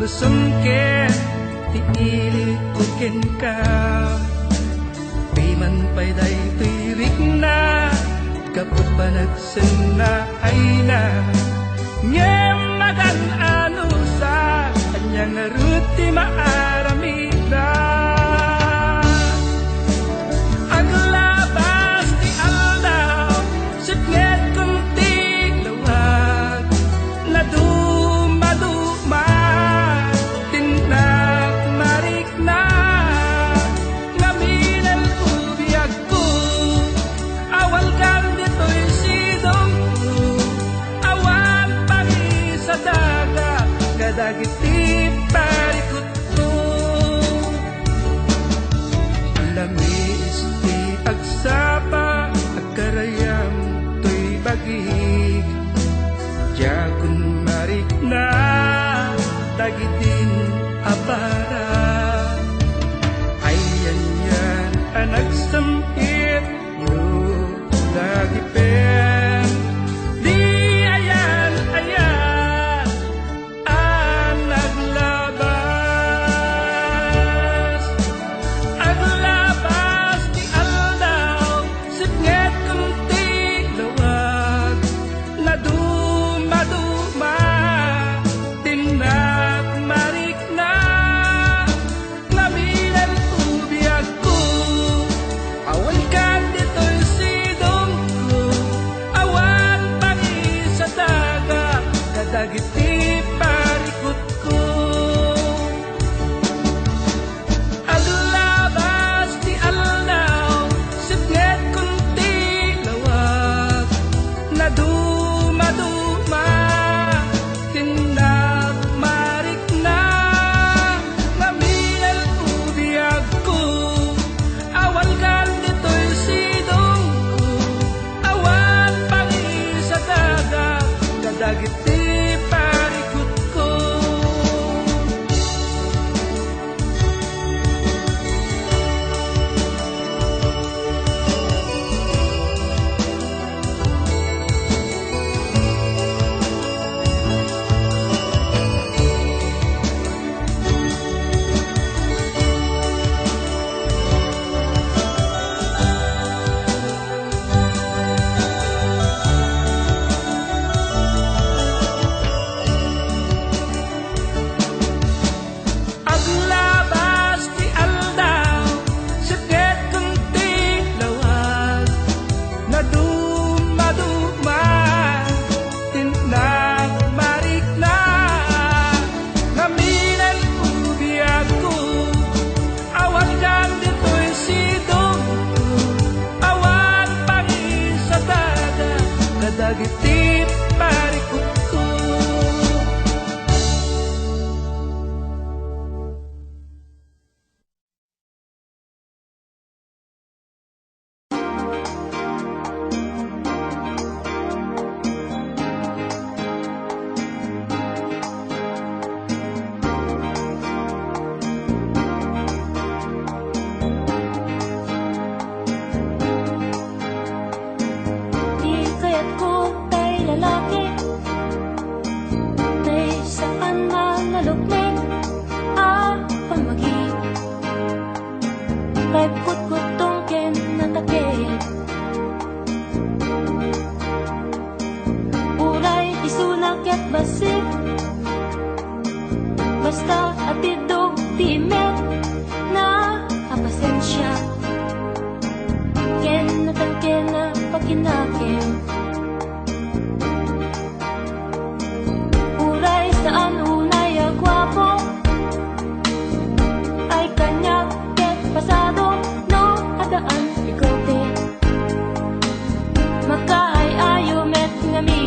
Musungke ti ili kukin ka Piman pa'y day tuirik na Kaput pa nagsena ay na Ngem magan ano sa Kanyang ruti maaramida Aglabas ti aldaw Sipnget kong tiglawag Na dumaduma Tindak marik na Ngaminal ubiyag ko Awal kang dito'y sidong ko Awan pagi sa daga Kadagiti parikot ko Lamis ti agsapa Agkarayam to'y bagig Diakon marik na Dagitin abara Ayan yan anak sempit Yo lagi pen Di ayan ayan Anak labas Aglabas di aldaw Sipnget kong tilawag Na dumaduma Tindak marik na Ngaminal ubiyag ko Awan ka dito'y sidong ko Awan pagi sa daga Kadagiti parikot ko Aglabas di aldaw Sipnget kong tilawag Na dumaduma Tindak marik na Ngaminal ubiyag ko Awal kan dito'y sidong ko Awan pagi sa daga Kadagiti parikot ko Aglabas di aldaw Sipnget kong tilawag Na dumaduma Tindak marik na Ngaminal ubiyag ko Awan kang dito'y sidong ko Awan pagi sa daga Kadagiti parikot ko Di kaya't ko tay lalaki Tay saan manalukmin Pamagi Kay kut-kutong ken natakit Uray isunak at basik Basta atidog timet Na apasensya Ken natangken na pakinakin Uray saan unay agwapo Ay kanyak ket pasado No adaan ikote Makaay ayo met ngami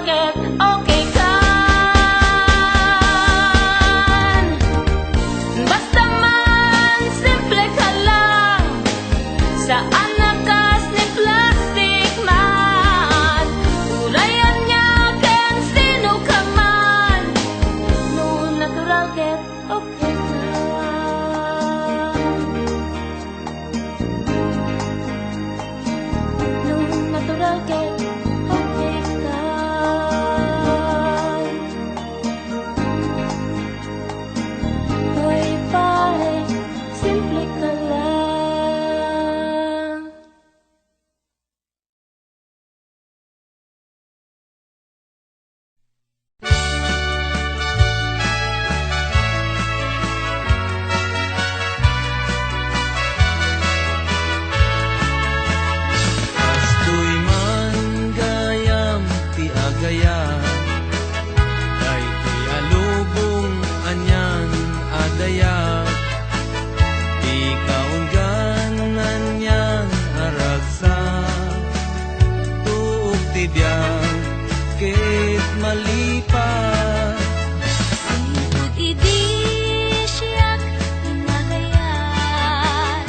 ket okay kan. Basta man simple ka lang, saan nakas ni plastic man. Tulayan niya ken sino ka man, no natural ket okay kan. No natural ket okay kan. Hoy pare, simple ka lang. Kastoy man gayam ti agayan, kay ti alubong anyan adaya. Di kaungganan niyang aragsa, tuog ti biyang ket malipat. Sipot idi siyak hinagayan,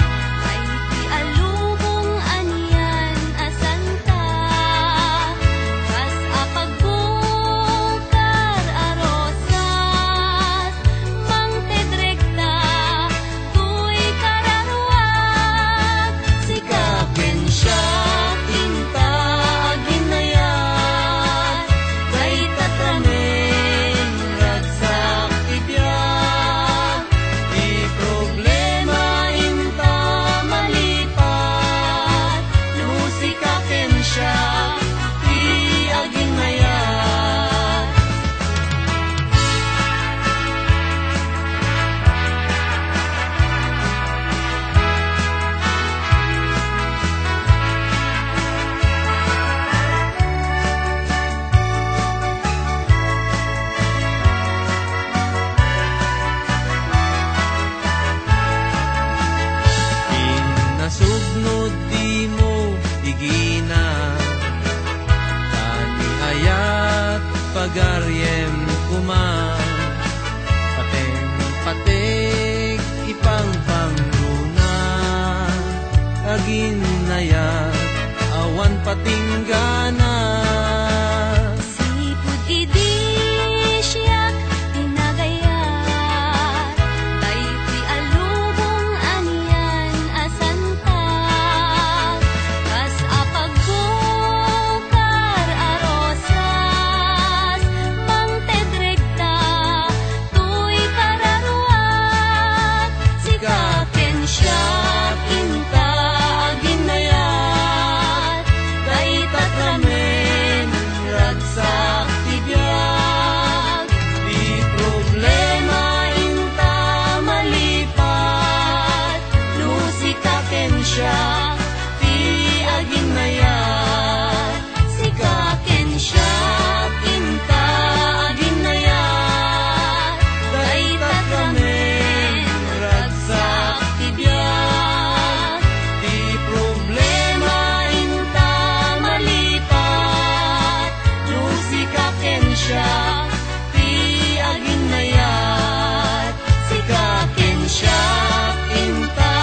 ay ti alubong anian asanta. Kas apagbukar arosas, mangtedrekta tuy kararuag. Sikapin siya inta aginayan, kay tatramen ragsak tibiyag. Di problema Inta malipat, lusikaken siya ti aginayan. Pinasugnod di mo igina, tani ayat pagaryem kuma. Paten-patek ipang pangruna, aginayat awan patinggana. Sipot idi siyak hinagayan, kay ti alubong anian asanta. Kas apagbukar arosas, mangtedrekta tuy kararuag. Sikaken siya inta aginayat, kay tatramen ragsak tibiyag. Di problema Inta malipat, lusikaken siya ti aginayat. Sikaken siya inta aginayat, kay tatramen ragsak tibiyag. di problema Inta malipat, lusikaken siya ti aginayat. Sikaken siya inta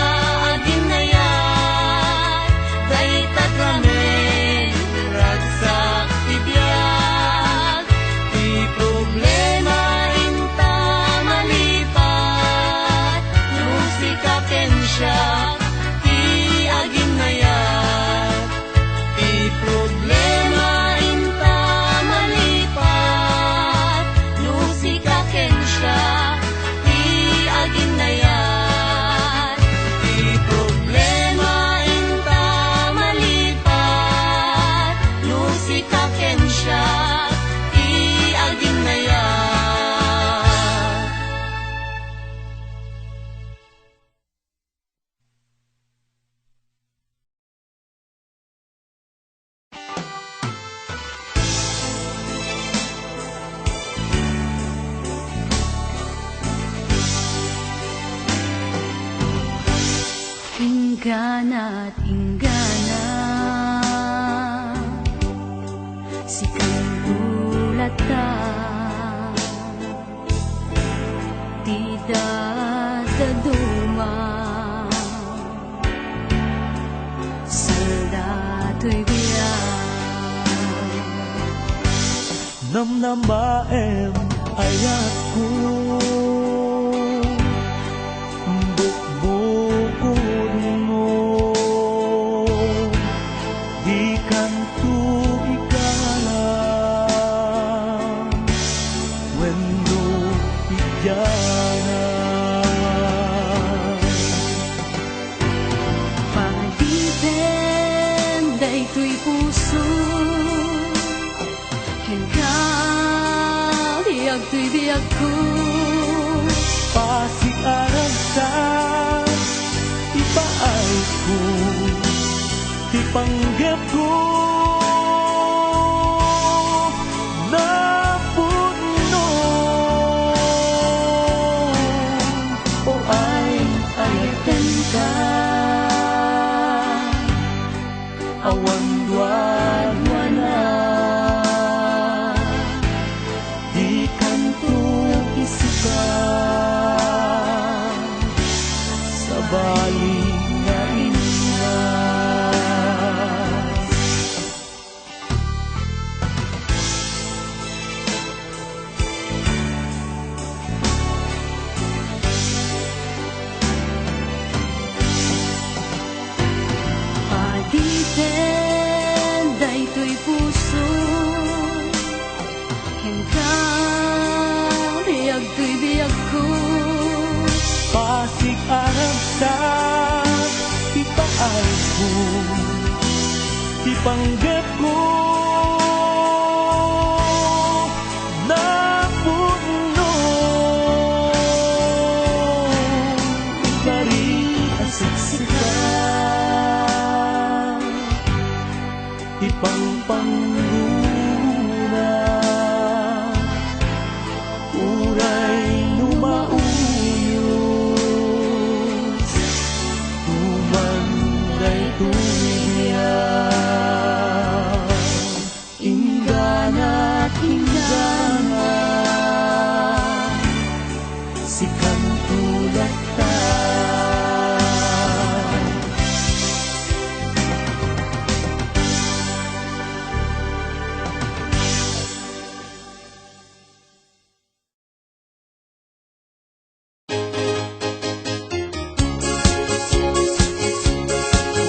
aginayat, kay tatramen ragsak tibiyag. di Problema inta malipat, lusikaken siya ti aginayat. di Problema inta malipat, lusikaken siya ti aginayat. di Problema inta malipat, lusikaken siya ti aginayat. Inggana't inggana, si Kanto Namnamaem ayat ko bukbukod mo di kanto ikalam wendo igyanan Pagdiben daytoy puso Hengkang biyag-tuy biyag ko Pasig-arag sa ipaay ko Ipanggap ko na puno O ay ayatan ka Awan duwa-duwana Di kanto isuka Sa bali na ingas Pagdiben daytoy puso Hengkang biyag-tuy biyag ko Pasig-arag sa ipaay ko Ipanggap ko na puno Dari asiksikan Ipangpangguna Uray lumauyos Tumanday tumiyan Ingana't ingana Si Kantulatan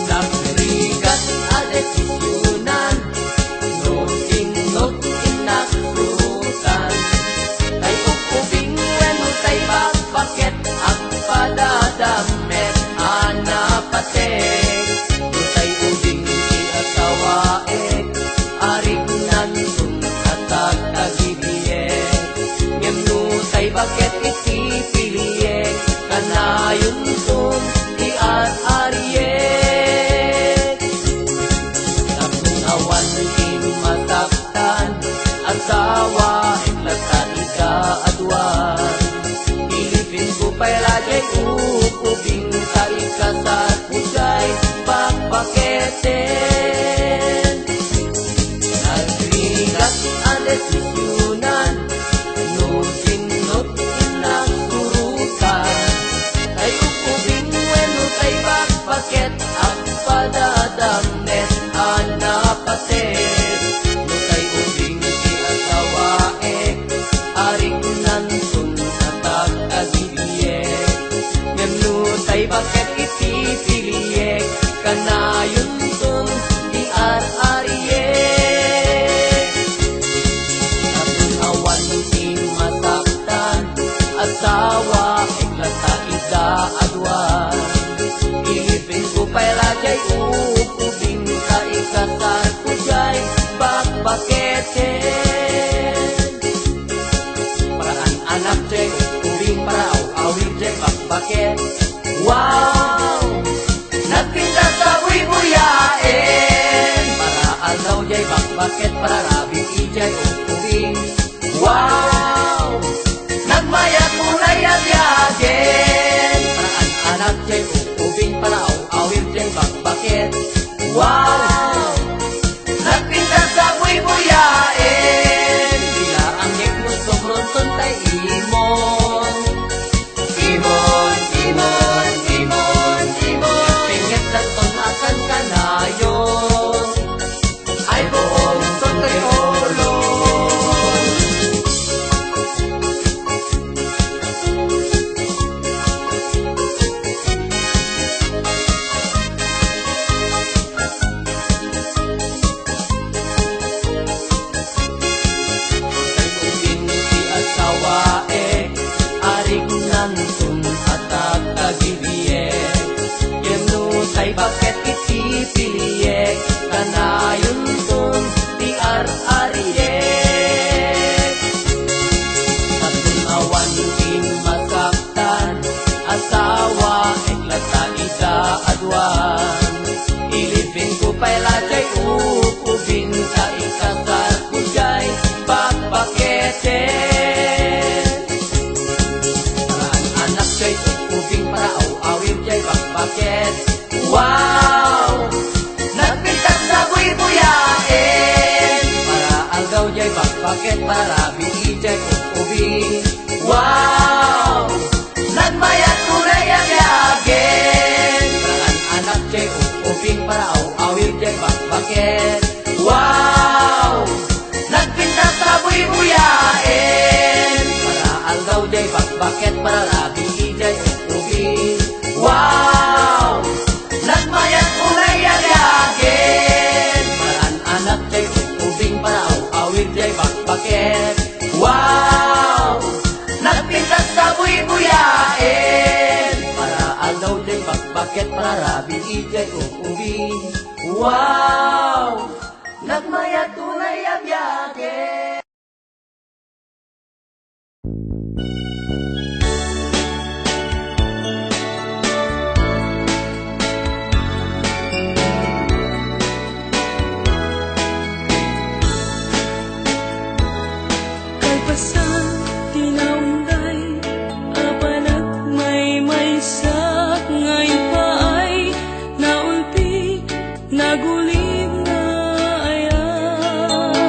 Nagrigat a desisyonan No inot inakrutan Tay ukubing weno tay bakbakit Ang padadamet anapatek No tay ubing iasawaek Arig nandun atag agibiyek Ngem no tay bakit isipiliyek Kanayon tum iat-ariyek Nakunawan masaktan Asawa iklatan ika-adwan Pilipin ko paylajay ukubing Sa ikasat pujay bakbaketen Nagrigat ang desisyonan No sinot inakturutan Ay ukubing weno tay bakbaket Ang padadamet anapatet No tay ubing iasawaek Aring nantun atag agibiyek Ngem no tay baket ipipiliyek Kanayon tun iar-ariyek Nakunawan masaktan Asawa iklata ika-adwan Pilipin ko paylajay ukubing Sa ikasar pujay bakbaketen Paraan anak jay ukubing Para aw-awin jay bakbaket Wow! Nagpinta sa buy-buyain Paraan daw jay bakbaket Para rabing ijay ukubing Wow! Nagmayat mulay abyagin Paraan anak jay ukubing Para aw-awin jay bakbaket Wow! Nagpinta sa buy-buyain Bila ang yek mo somronton tay imon Imon, imon, imon, imon Pingit na ton akan kanayon Ay buong son kay olon rabi ijay ubing. Wow! Nagmayat tunay ang yagin, paraan anak jay ubing para awir jay bakbaket. Wow! Nagpinta sa buy-buyain, para aldaw jay bakbaket para rabi ijay ubing. Wow! Nagmayat tunay ang yagin, paraan anak jay ubing para awir jay bakbaket. Wow! Nagpintas sa buy-buyain, para aldaw jay bakbaket para rabi ijay ubing. Wow! Nagmayat tunay ang yagin. Kalpasan, tinaunday, apanak may sak, ngayon pa ay naulpi, nagulim na ayan.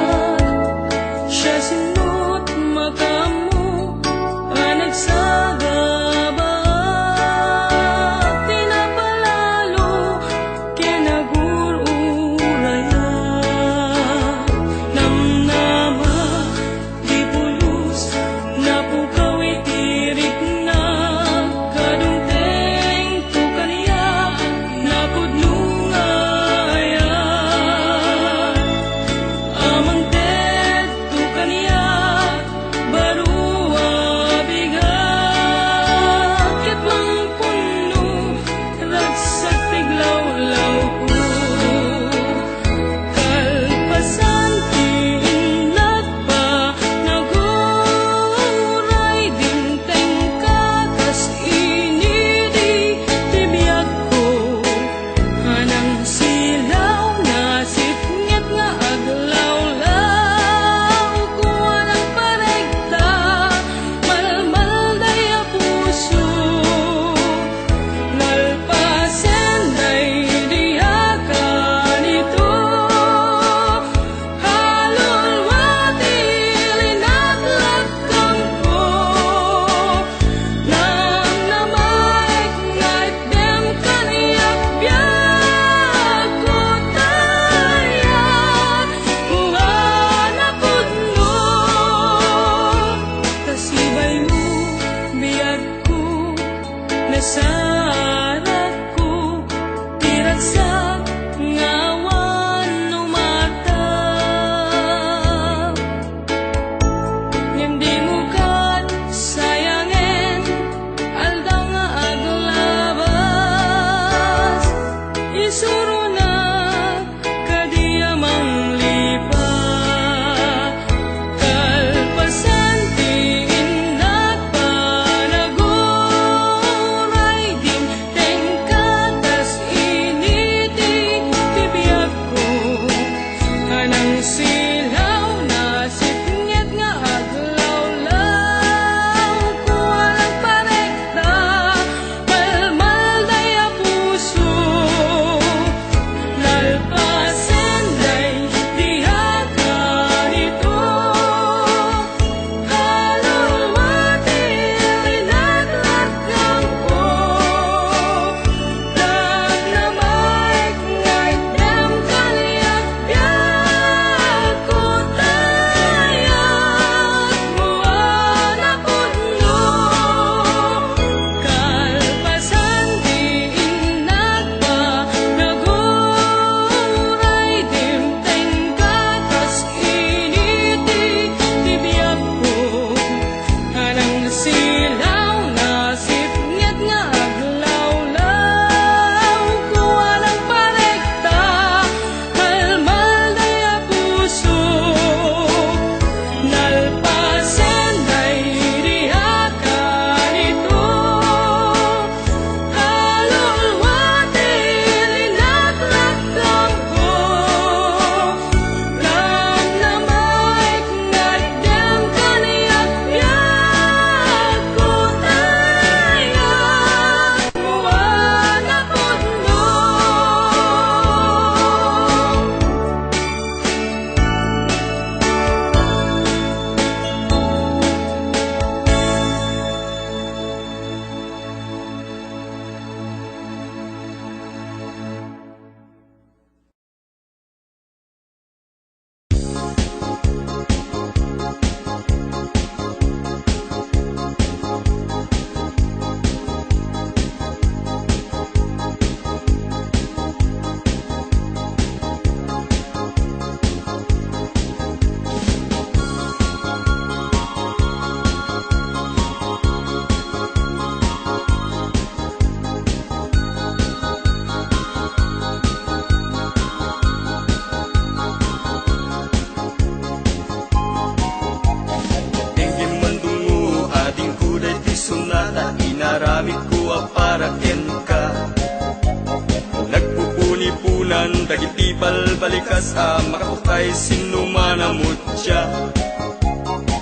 balikas makaputay sinumanamot siya.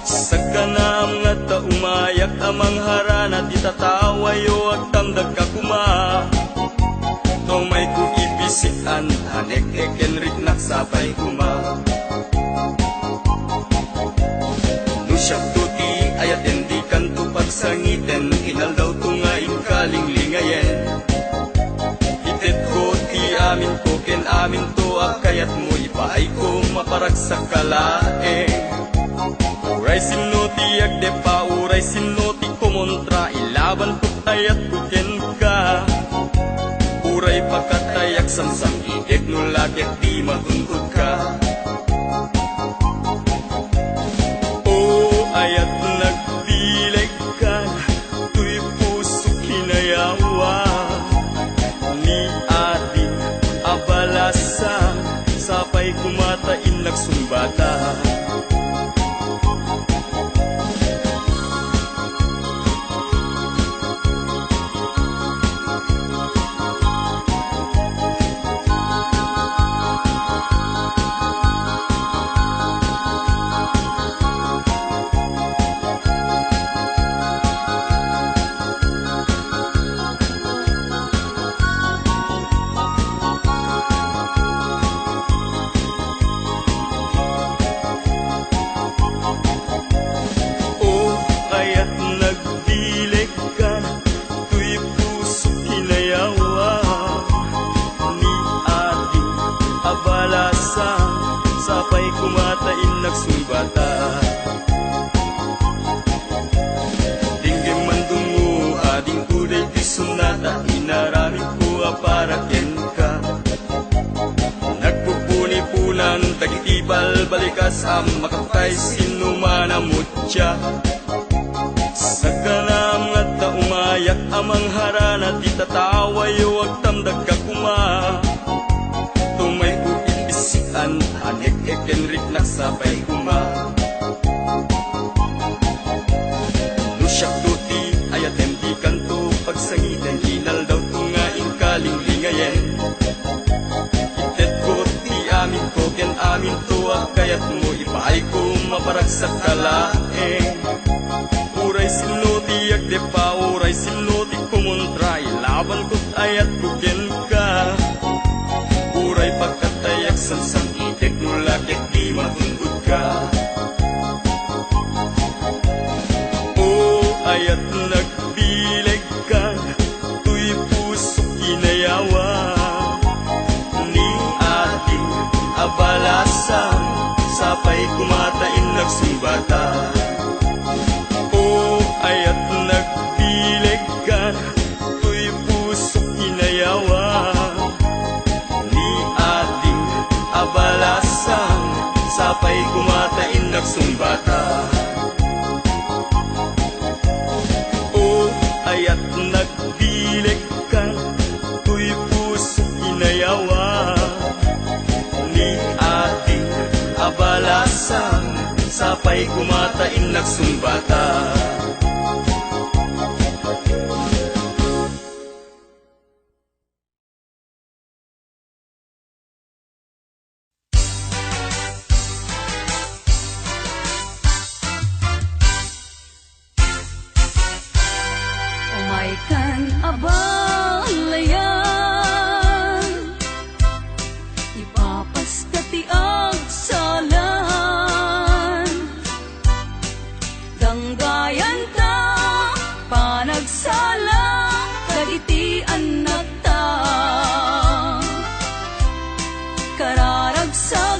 Sa kanam nga ta umayak amang harana di tatawayo ag tamdag ka kuma. Tomay ko ibisikan hanek ekenrik naksapay kuma. Nusyak tuti ayat endi kanto pagsangiten inal daw tungain kaling lingayen. Itet ko ti amin ko ken amin to akayat mo ipaay ko maparag sa kalae. Uray sinuti agdepa uray sinuti kumontra ilaban ko ayat ko ken ka. Uray pagkatayak samsam idek no lagyak di matuntut ka. Ayat nagdileg ka, tuy puso kinayawa. Ni ating abalasa, sapay kumatain nagsumbata. Sapay kumatain nagsumbata. Dinggim mandungo ading kuday di sunata. Inarami ko aparaken ka. Nagpupuni-punan tagitibal balikas makapatay sinumanamot siya. Sa kanam nga ta umayak amang harana di tatawayo ag tamdag ka kuma. Tumay ko ibisikan hanek ekenrik naksapay kuma. Nusyak tuti ayat endi kanto pagsangiten inal daw tungain kaling lingayen. Itet ko ti amin ko ken amin to akayat mo ipaay ko maparag sa kalae. Uray sinuti agdepa uray sinuti kumontra ilaban ko't ayat ko ken ka. Uray pagkatayak samsam itek no lagyak di matundod ka. Ayat nagdileg ka, tuy puso kinayawa. Ni ating abalasan, sapay kumatain nagsumbata. Ayat nagdileg ka, tuy puso kinayawa. Ni ating abalasan, sapay kumatain nagsumbata. Ayat nagdileg ka, tuy puso kinayawa. Ni ating abalasan, sapay kumatain nagsumbata. Kan abalayan, ipapastatiag salan. Danggayan ta, panagsala, kagitian na ta. Kararagsakan,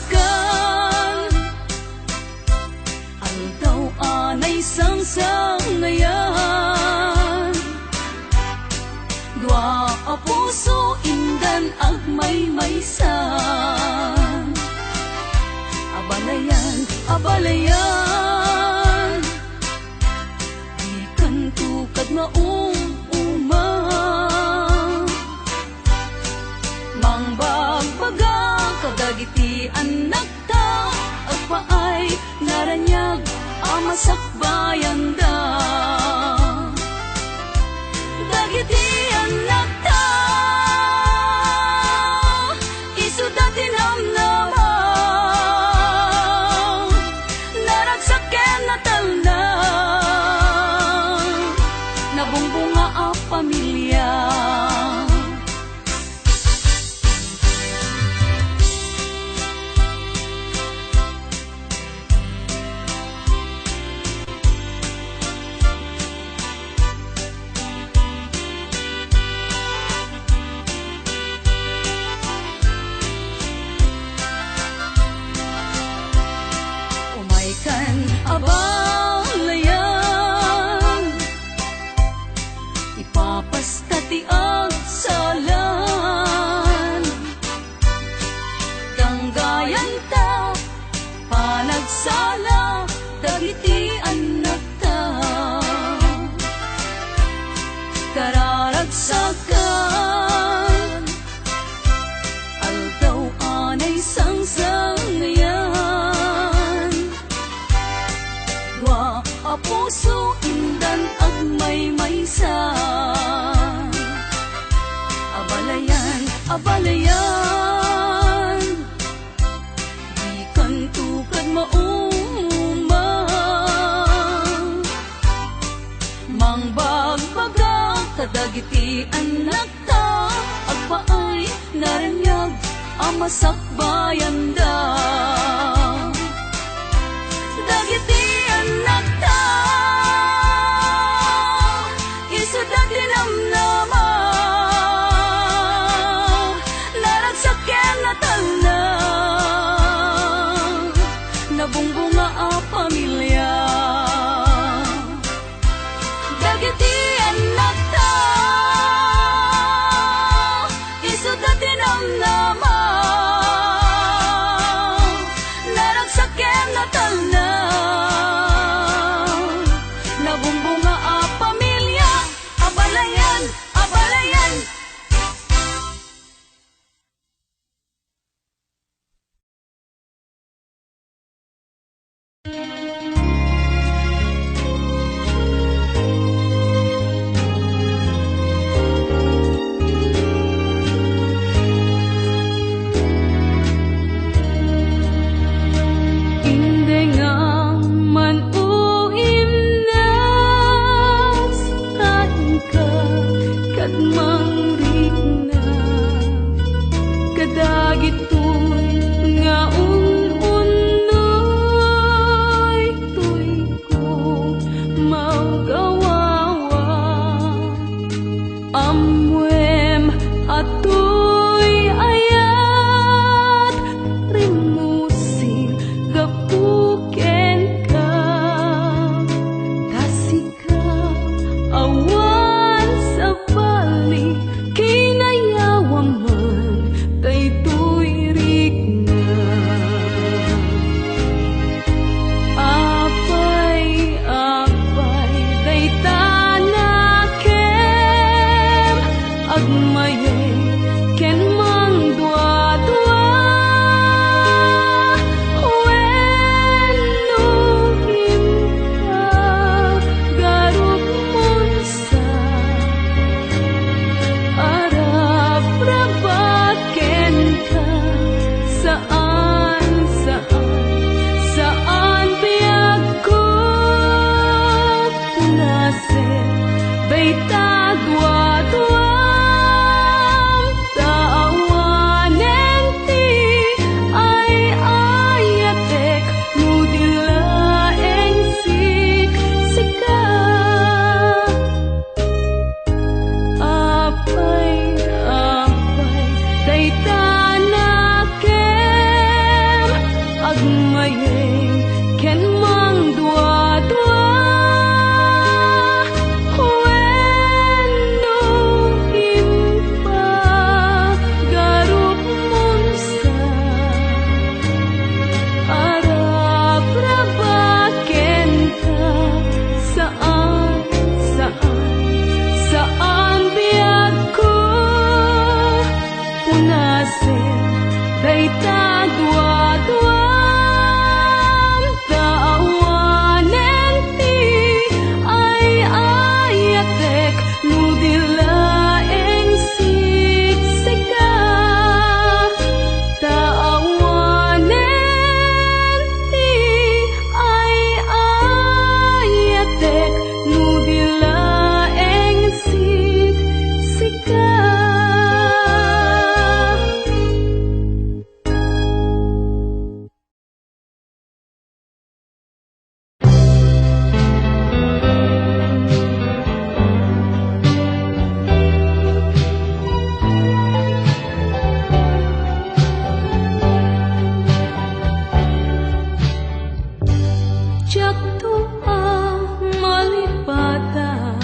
aldaw anay sangsangayan. Dua a puso indan agmay-maysan. Abalayan, abalayan, ikan tukad maumuma. Mangbagbaga kadagitian nagta, agpaay naranyag amasakbayan da. Dagitian nagta, isu dati namnam. puso indan agmay maysa. Abalayan, abalayan, di kan tukad mauma. Mangbagbaga kadagiti anak ta, agpaay naranyag amasakbayan da. Dagiti anak ta, isudat dinamnama, naragsaken na tala, nabungbunga a pamilya. Dagiti anak ta, isudat dinamnama, naragsaken na tala, nabumbunga a pamilya. Abalayan, abalayan. Inde nga man uimnas taing ka kadmang rigna, kadagitoy nga un-unoy tuy ko maugawawa. Amwem atoy ayat rimusin gapuken ka, tasika awan sa balik kinayawaman daytoy rigna. Apay, apay daytanakem agmayay ken mangdua-dua. Wenno impa garup monsa, arap rabaken ka saan biyag ko punasen dayta dua-duam taawanen ti ay ayatek nudilaeng siksika. Apay, apay daytanakem agmayay ken mangdua-dua. Wenno impa garup monsa, arap rabaken ka saan biyag ko punasen dayta dua-duam taawanen ti ay ayatek nudilaeng siksika. Taawanen ti ay ayatek nudilaeng siksika. Jakto ang malipatan,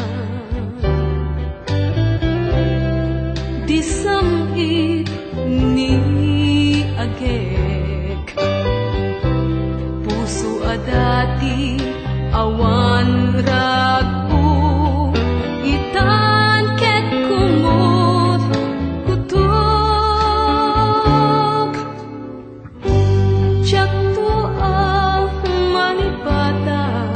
disamit ni agek, puso adati awan ragu itan ket kumot kutok. Jakto ang malipatan,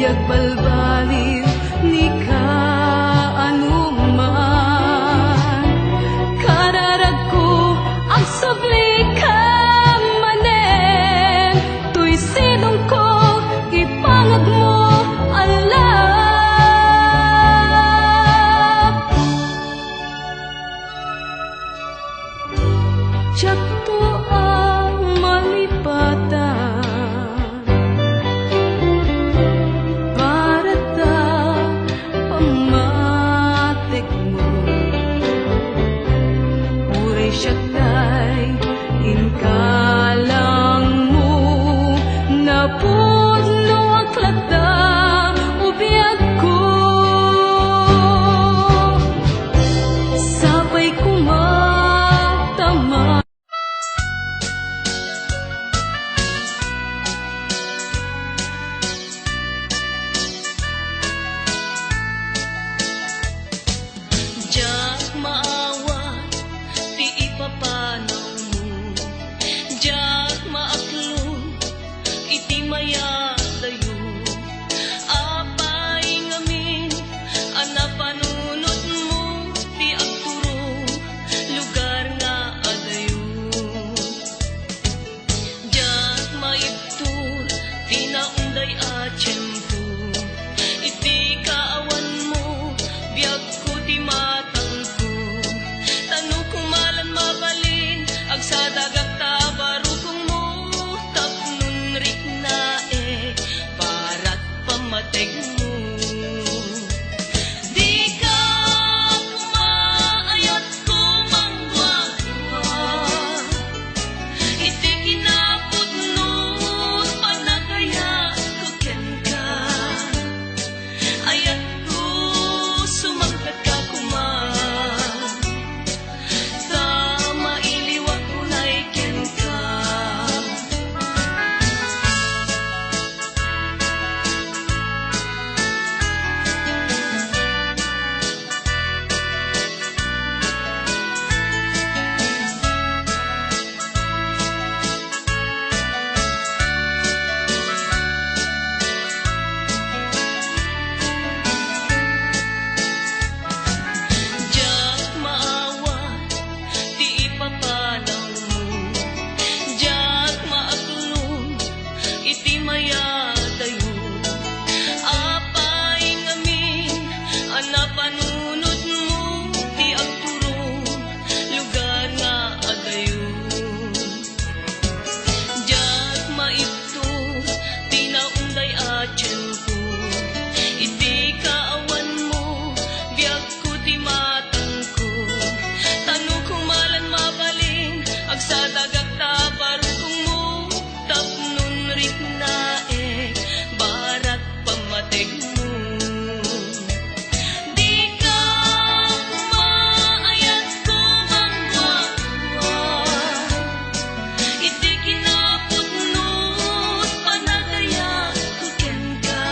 biag balbalin ni ka anuman. Kararag ko ang sabli ka manen, tuy sidong ko ipangag mo alap. Tiyak to ang malipatan, para ta pamatik mo. Uray siya tay inkalang mo, na puno ang klata ubiyag ko. Sabay kumatama. Diyak maawa, ti ipapanaw mo. Diyak maaklong, iti mayadayo. Apay ngamin, anapanunot mo, ti agturo, lugar nga adayo. Diyak maibtur, ti naunday a tiyempo. Iti kaawan mo, biyag ko ti matang ko. Tanu kumalan mabalin, agsadagak tabaro kong mo. Tapnun rik na parat pamateg mo. Di ka kumaayat ko mangwa-ngwa, iti kinaputnot panagaya ko ken ka. Ayat ko sumangkat ka kuman, sa mailiwag ko na'y ken ka. Diyak maawa, ti ipapanaw mo. Diyak maaklong, iti mayadayo. Apay ngamin, anapanunot mo, ti agturo, lugar nga adayo. Diyak maibto, ti naunday a tiyempo. Iti kaawan mo, biyag ko ti matang ko. Tanu kumalan mabalin, agsadagak tabaro kong mo. Tapnun rik na barat pamateg mo. Di ka kumaayat ko mangwa-ngwa, iti kinaputnot panagaya ko ken ka.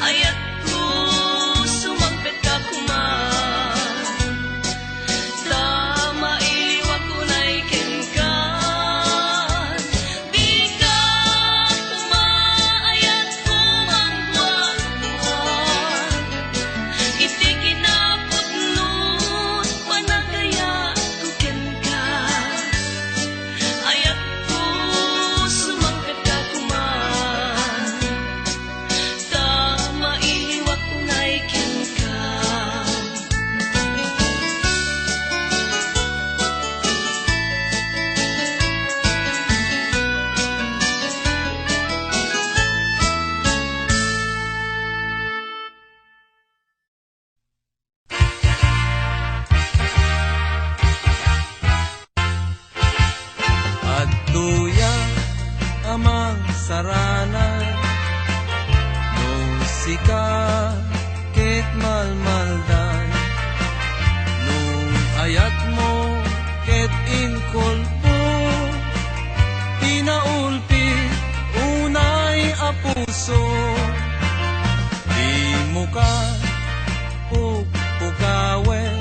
Ayat ko sumangpet ka kuman, sa mailiwag ko na'y ken ka. Di ka kumaayat ko mangwa-ngwa, iti kinaputnot panagaya ko ken ka. Ayat ko sumangpet ka kuman, sa mailiwag ko na'y ken ka. At tuya amang saranan, musika ket malmaldan. Nung ayat mo ket inkolpo, tinaulpi unay a puso. Di mo ka pukpukawen,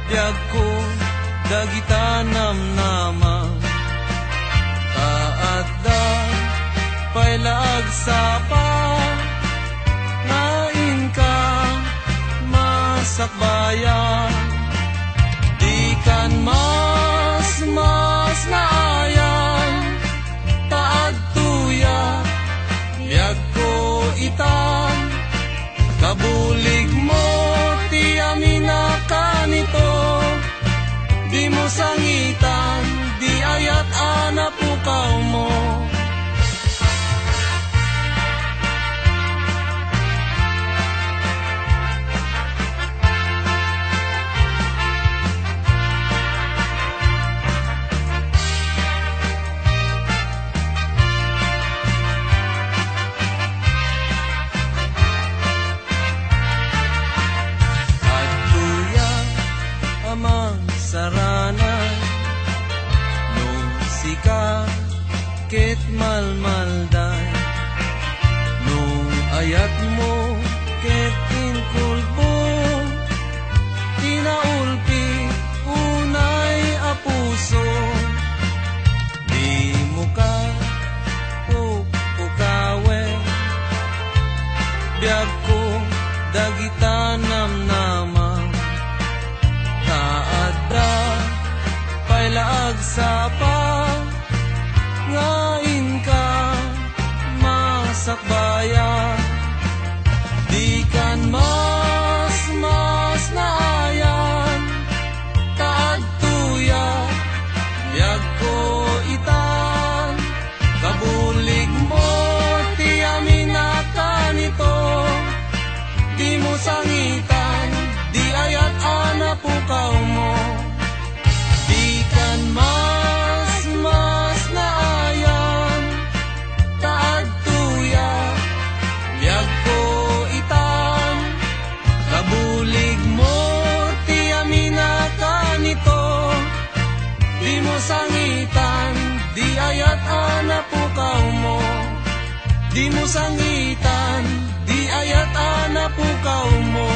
biag ko dagita namnaman. Taadda pa'y pailaag sapa ngain ka masakbayan di kan mas naayan taad tuya biag ko itan kabulig mo ti amina kanito di mo sangitan di ayat anapukaw mo saranan no sika ket malmalday no ayat mo ket inkulbo tinaulpi unay apuso di mo ka pukawe biag ko dagita namnama taadda pailaag sapa ngain ka masakbayan di kan mas naayan taad tuya biag ko itan kabulig mo ti amina kanito di mo sangitan di ayat anapukaw mo di kan mas naayan taad tuya biag ko itan kabulig mo ti amina kanito di mo sangitan di ayat anapukaw mo di mo sangitan di ayat anapukaw mo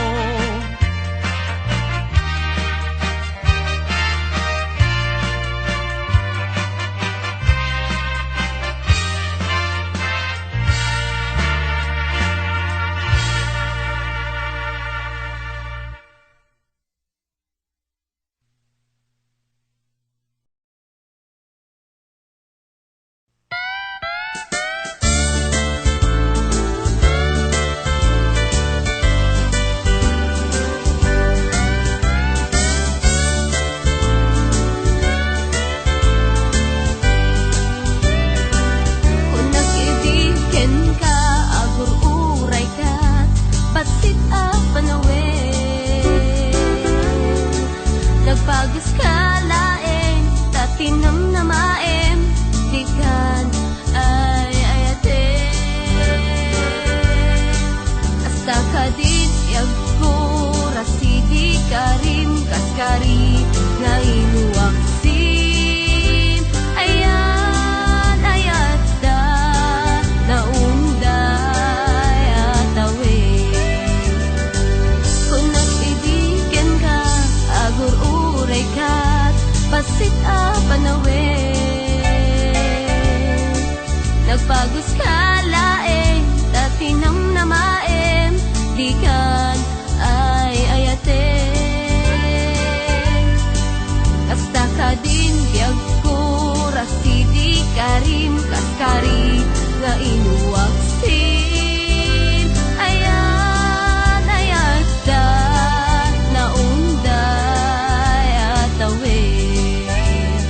Nagpagos ka laeng, tatinam na maem, di kan ay ayaten. Kasta ka din biag ko, rasidi karim kaskari, nga inuwag sin. Ayan, ayat da, naunday at awin.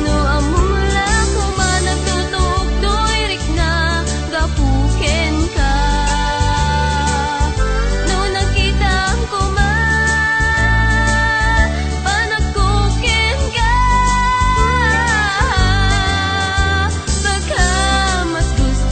No amula ko man nagtutok do'y rik na gapuken ka. No nakita ko man panagkuken ka. Baka mas gusto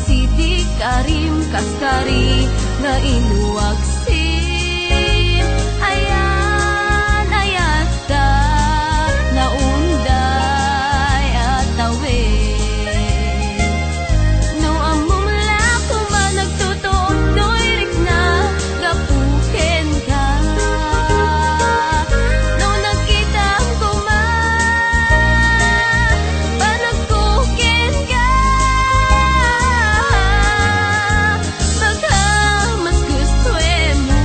Sidi Karim Kaskari nga inuwagsin. Ayan, ayasta na unday at tawin. No among lako man nagtutok doirik na gapuken ka. No nakita ko man panagkuken ka. Baka mas gusto mo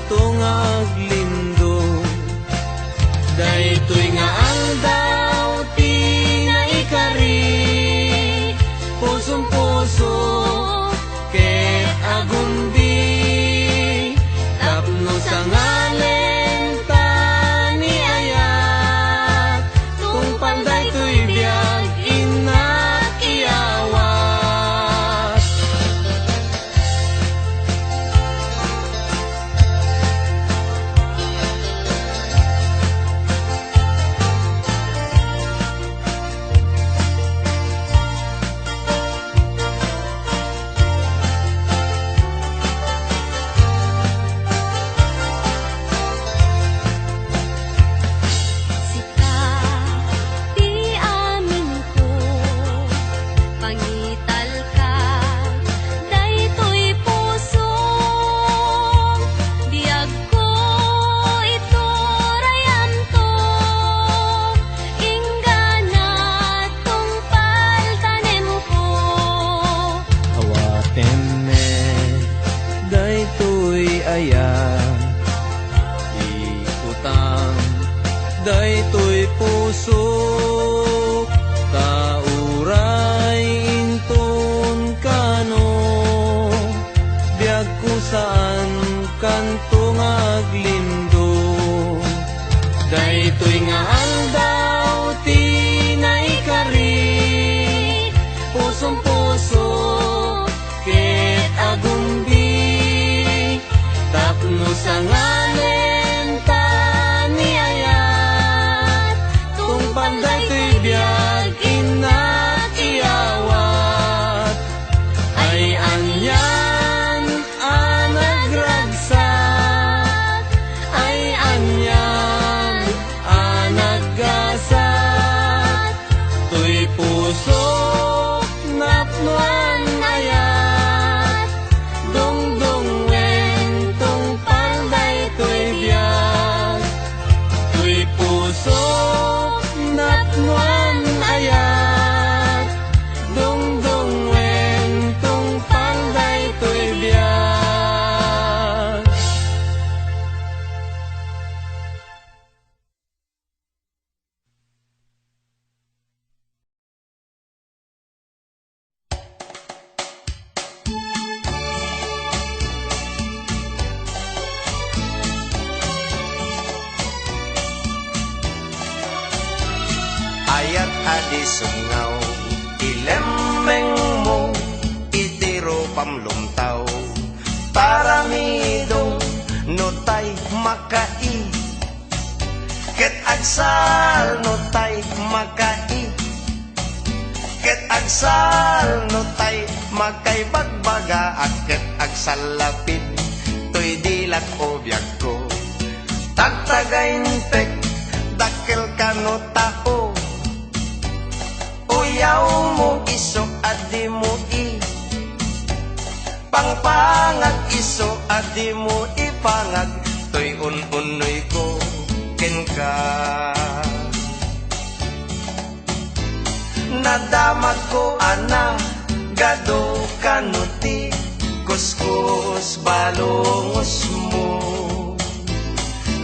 tungag lindo. Daytoy nga aldaw ti naikari, pusong puso ket agumbi, tapno sa ngalen ta ni ayat, tungpal daytoy biag inak iyawas. Sita, di amin ko, pangital ka, daytoy puso, biag ko ito rayanto, ingana tungpal tanem ko. Awaten me daytoy aya, ikutang daytoy puso, kauray inton kano, biag kusaan kantong aglindo. Daytoy nga aldaw ti naikari, pusong puso ket agumbi, tapno sa ngalen ta ni ayat, tungpal daytoy biag inak iyawat. Ay anyan anagragsak, ay anyan anaggasat, tuy puso napnuan ayat, dungdungen tungpal daytoy biag, tuy puso napnuan ayat, dungdungen tungpal daytoy biag. Ayat adi sungaw, ilemeng mo, itiro pamlumtaw, paramidong notay makai, ket agsal notay makai, ket agsal notay makay bagbaga, ket agsal lapid, toy dilat o biag ko, tagtagain pek, dakil kano tao, uyaw mo iso adi mo i, pangpangag iso adi mo ipangag, toy un-unoy ko ken ka. Nadamag ko ana gado kanuti, kuskus balongos mo,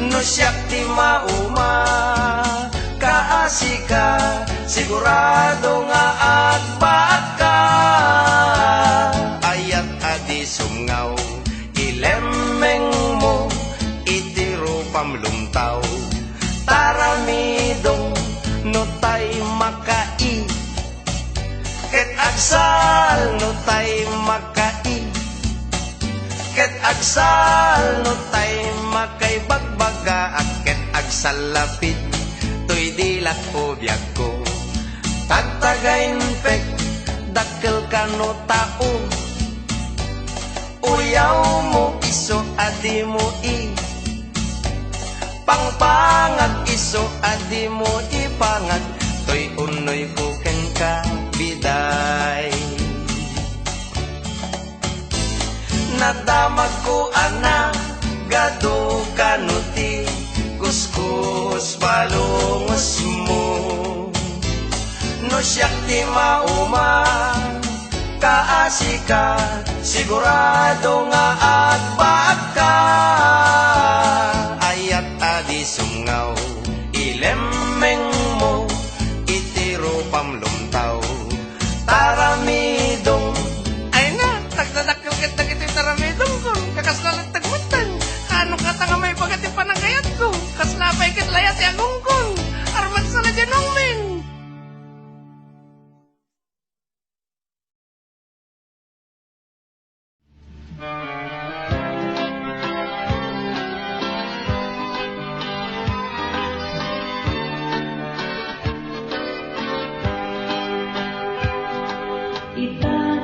no siyak ti mauma kaasika, sigurado nga agbaat ka. Ayat adi sumngaw, ilemeng mo, itiro pamlumtaw, taramidong notay makai, ket agsal notay makai, ket agsal notay makay bagbaga, ket agsal lapid, toy dilat o biag ko, tagtagain pek, dakkel kano tao, uyaw mo iso adi mo i, pangpangag iso adi mo ipangag, toy unoy ko ken ka biday. Nadamag ko ana gado kanuti, kuskus balongos mo, no siyak ti mauma kaasika, sigurado nga agbaag ka. Ayat adi sungaw, ilemeng mo, itiro pamlumtaw, taramidong. Ay na, tagdadakil kita ito'y taramidong ko. Kakaslalat tagmutan. Ano ka tanga may pagati pa ng kayat ko. Kaslapay kit layat yagong kong. Armat sa na dyanong min. Itan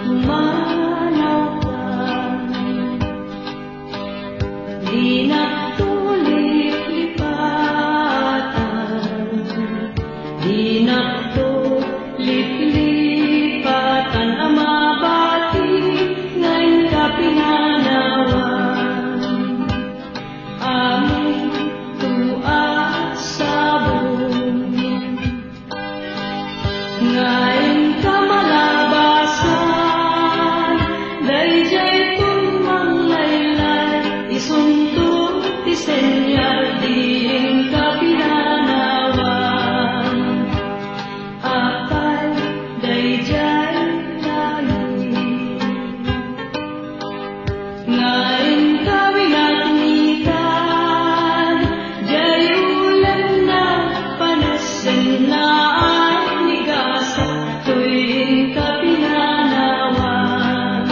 humanaw ka, di nagtulik lipatan, di nagtulik lipatan, ang mabati ngayon ka pinanawan. Aming tuwa sa buong ngayon ka malabasan, dayjay tumang laylay, isunto ti senyal, diing ka pinanawan. Apay dayjay langit, ngayon ka winatnikan, jay ulan na panasen na tuwing ka pinanawan.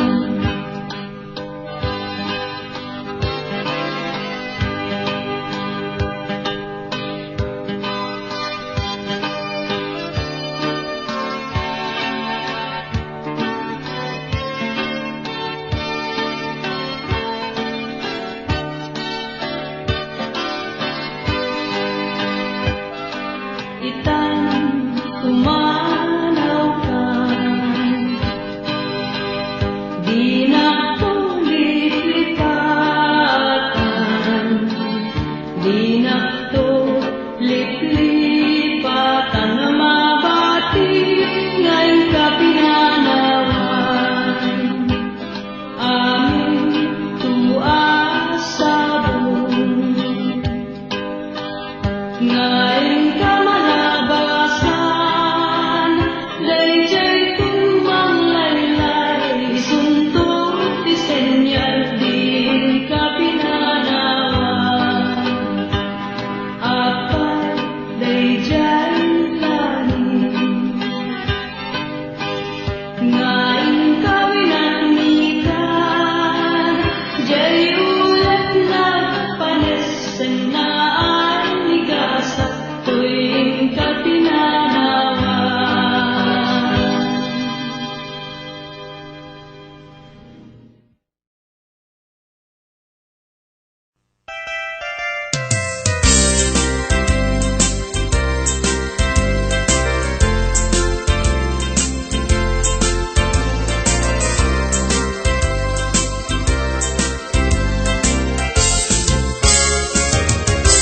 Itan humanaw ka, di nagtulik lipatan, di nagtulik lipatan, ang mabati ngayon ka pinanawan. Aming tuwa sa buong ngayon ka malabasan, dayjay tumang laylay, isunto ti senyal, diin ka pinanawan. Apay dayjay langit, ngayon ka winatnikan, jay ulat na panesen na tuwing ka pinanawan.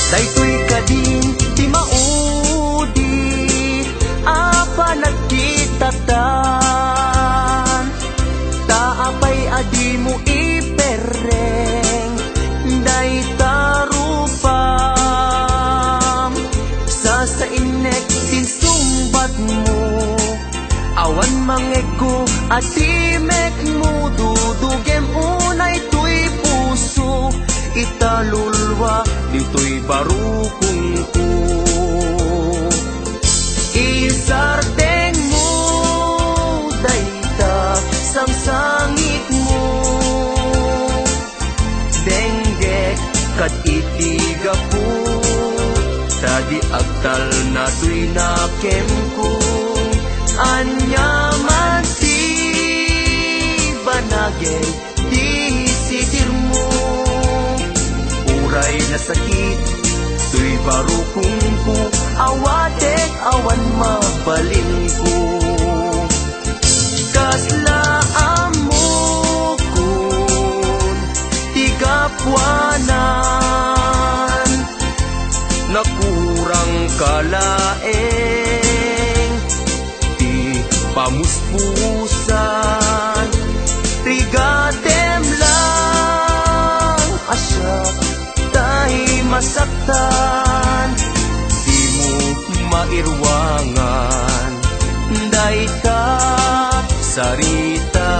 Daytoy ka din ti maudi, apa nagkitatan, taapay adi mo ipereng, day tarupam, sa inek sinsumbat mo, awan mangego ati mek mo, dudugem unay tuy puso, italulwa dito'y barukong ko. Isardeng mo dayta sangsangit mo, denggek kat itiga po, tadi agtal na tuy nakem ko, anyaman ti banagay di sitir mo, uray na sakit, tuy barukong ko, awatek awan mabalin ko. Kaslaan mo kun tigapwanan, nakurang kalaeng, di pamuspusan, masaktan, di mo mairwangan, day ka sarita.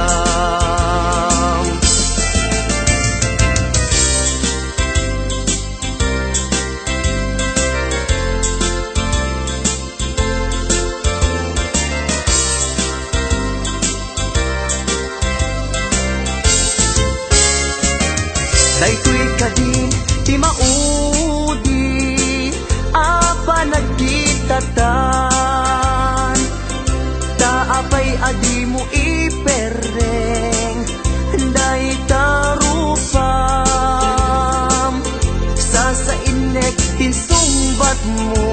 Daytoy ka din, di maudi, apa nagkitatan, taapay adi mo ipereng, day tarupam, sa inek tinsumbat mo,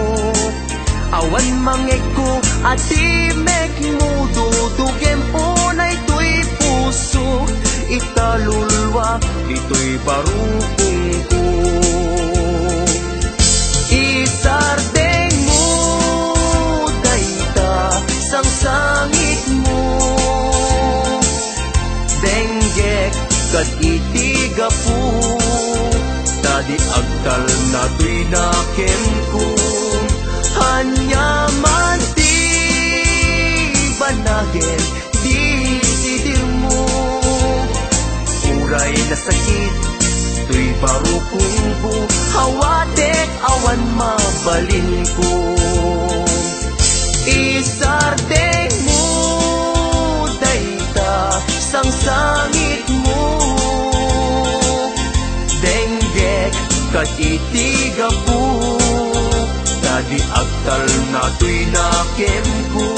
awan mangek ko adi mek mo, dudugem unay tuy puso, italulwa ito'y parupong ko. Isardeng mo, dayta, sang sangit mo, denggek kad itiga po, tadi agtal na tuy nakem ko, hanyaman di banagin, di sidir mo, uray na sakit, tuy parupong ko, hawatek awan mabalin ko. Isardeng mo, dayta, sang sangit mo, denggek kat itiga po, tadi agtal na tuy nakem ko,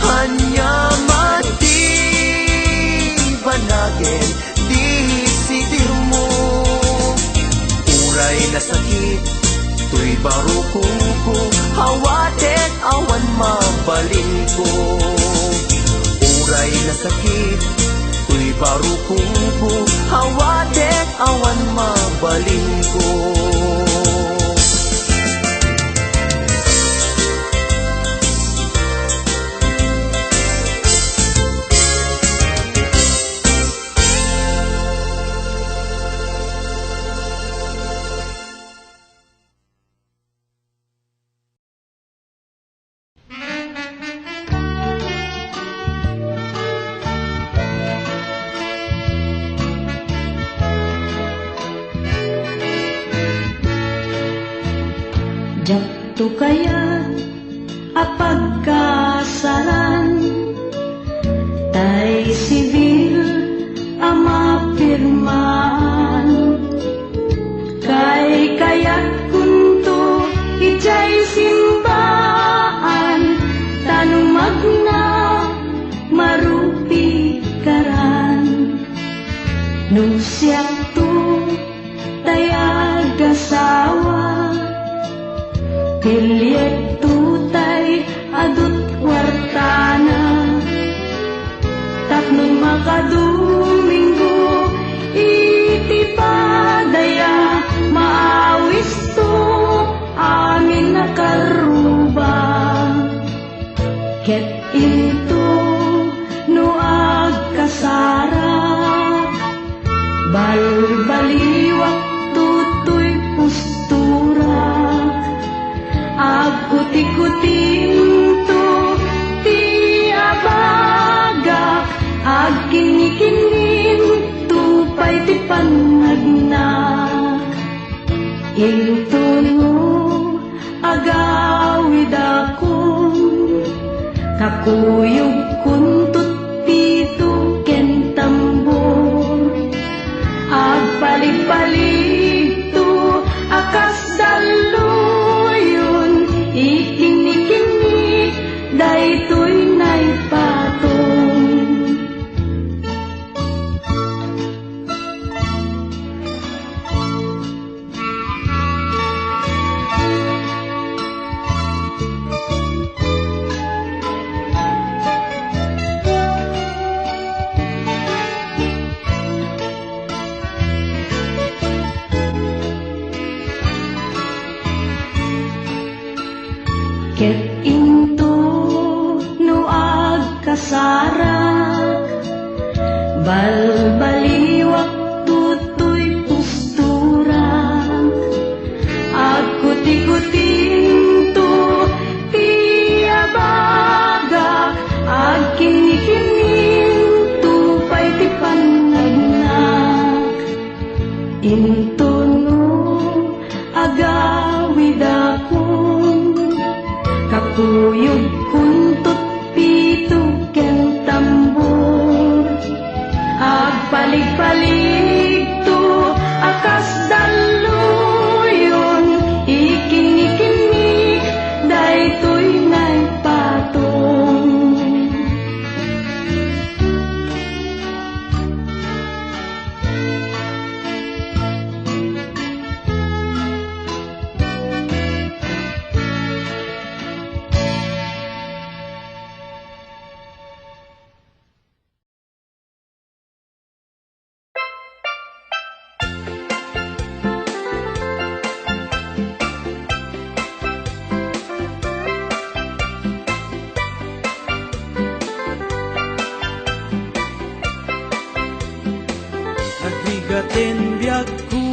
hanyaman di banagin, di sitir mo, uray na sakit, tuy barukong ko, hawatek awan mabalin ko. Uray na sakit, tuy barukong ko, hawatek awan mabalin ko. Jatto kaya apagkasalan, tay sibil amapirmaan, kay kaya't kunto ijay simbaan, tanong magna marupi karan, nung siyak to tayag asawa, Pilyet tutay adut wartana, tapnon makadumingo iti padaya, maawis to amin nakaruba, ket into no agkasara, balbaliwak tutoy postura, agkuti-kutin to ti abagak, agkinikinin tupay ti panagnak, into no agawid akong kakuyog kuntut pito ken tambor, agpalig-palig to akas daluyon, ikinikini daytoy naipatong. Ket into no agkasarak, balbaliwak tutoy postura, Intuno agawid akon kakuyog kuntot pito ken tambor agpalig-palig to akas daluyon iking-ikini daytoy nay patong. Nagbigatin biyag ko,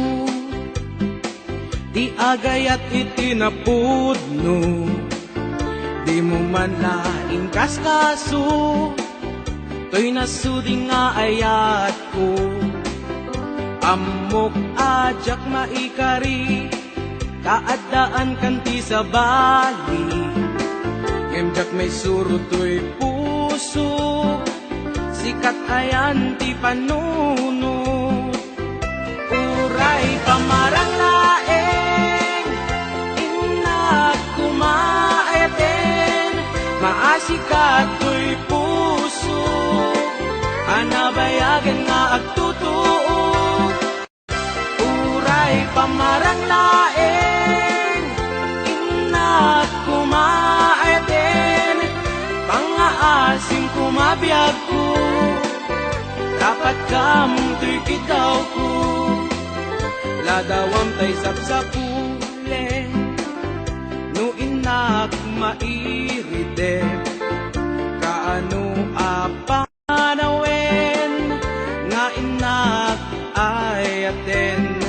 di agayat itinapudno, di mo man laing kaskaso, to'y nasuding nga ayat ko. Amok ajak maikari, kaadaan kanti sa bali, ngemjak may suro to'y puso, sikat ayan ti panuno. Uray pamarang laeng, inak kumaeten, maasikat to'y puso, anabayagan nga agtutuo. Uray pamarang laeng, inak kumaeten, pangaasing kumabiyag ko, dapat kamto'y kitaw ko. Ladawam tay sapsapule, no inak mairide, kaano apanawen, nga inak ayaten,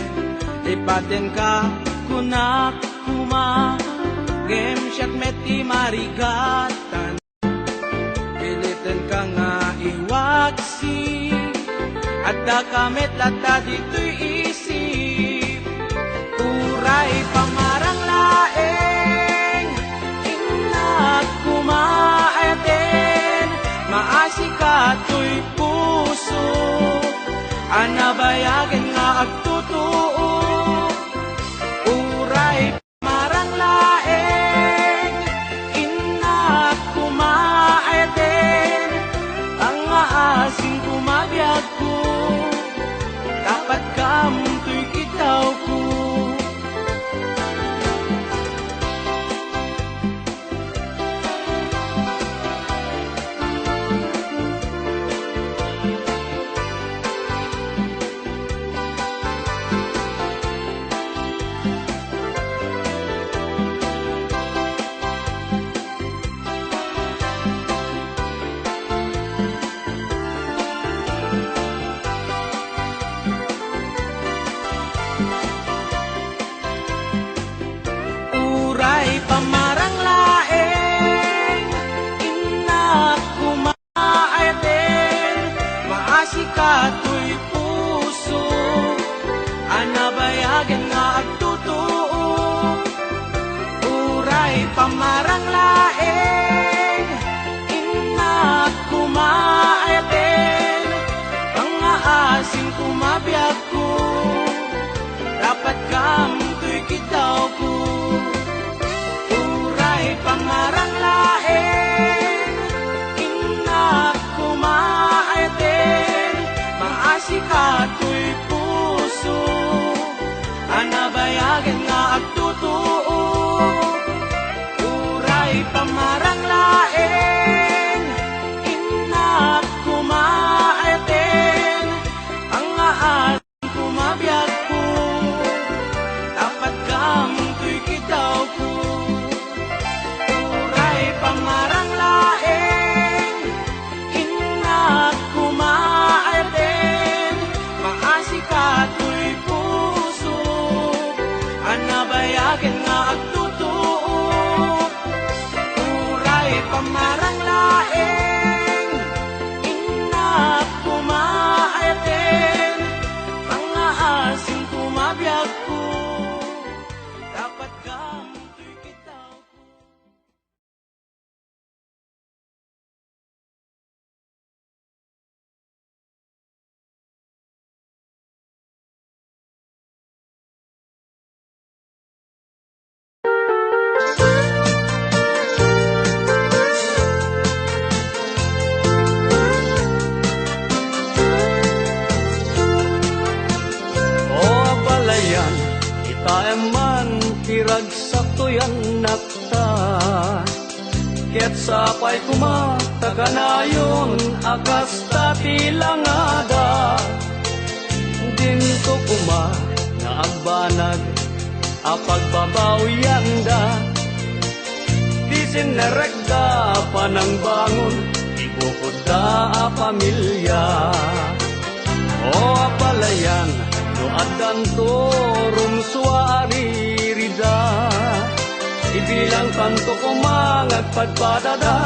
ipaten ka kunak kuma, gemsyak meti marigatan, pilitin ka nga iwaksi, at dakamet lata dito'y isip. Uray pamarang laeng, inak kumaeten, maasikat to'y puso, anabayagan nga agtutuo. Uray pamarang laeng, inak kumaeten, pangaasing kumabiyag ko, dapat kamto'y kitaw ko. Kaeman kirag sakto yan nakta, ket sapay kumataganayon akas tati langada. Dinto kuma na agbanag apagbabawiyanda, disin naregda panang bangon ibukod da a pamilya. O apalayan no addan to rumsuari rida, ibilang kanto ko mangagpadpadada